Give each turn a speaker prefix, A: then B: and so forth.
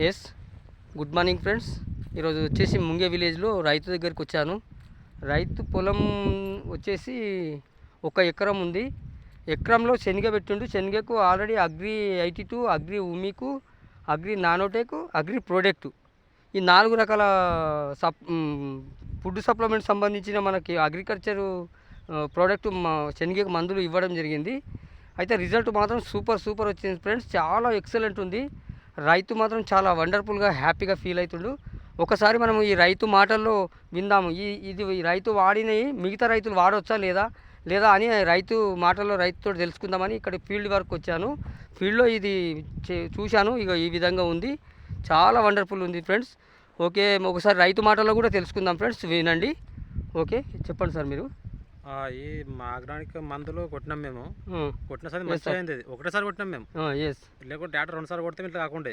A: Yes good morning friends. ఈరోజు వచ్చేసి ముంగే విలేజ్లో రైతు దగ్గరికి వచ్చాను. రైతు పొలం వచ్చేసి 1 ఎకరం ఉంది. ఎకరంలో శనగ పెట్టిండు. శనగకు ఆల్రెడీ అగ్రి 82, అగ్రి ఉమికు, అగ్రి నానోటెక్, అగ్రి ప్రోడక్ట్ ఈ 4 రకాల ఫుడ్ సప్లిమెంట్ సంబంధించిన మనకి అగ్రికల్చరు ప్రోడక్ట్ శనగకు మందులు ఇవ్వడం జరిగింది. అయితే రిజల్ట్ మాత్రం సూపర్ వచ్చింది ఫ్రెండ్స్. చాలా ఎక్సలెంట్ ఉంది. రైతు మాత్రం చాలా వండర్ఫుల్గా హ్యాపీగా ఫీల్ అవుతుండు. ఒకసారి మనం ఈ రైతు మాటల్లో విందాము. ఇది రైతు వాడినవి మిగతా రైతులు వాడవచ్చా లేదా అని రైతు మాటల్లో రైతుతో తెలుసుకుందామని ఇక్కడ ఫీల్డ్ వరకు వచ్చాను. ఫీల్డ్లో ఇది చూశాను. ఇక ఈ విధంగా ఉంది. చాలా వండర్ఫుల్ ఉంది ఫ్రెండ్స్. ఓకే, ఒకసారి రైతు మాటల్లో కూడా తెలుసుకుందాం ఫ్రెండ్స్. వినండి. ఓకే, చెప్పండి సార్ మీరు.
B: ఈ ఆర్గానిక్ మందులు కొట్టినాం మేము. కొట్టిన సార్ మంచిగా అయింది. ఒకటేసారి కొట్టినాం మేము.
A: ఎస్,
B: లేకుంటే ట్రాక్టర్ 2 సార్లు కొడితే ఇట్లా కాకుండా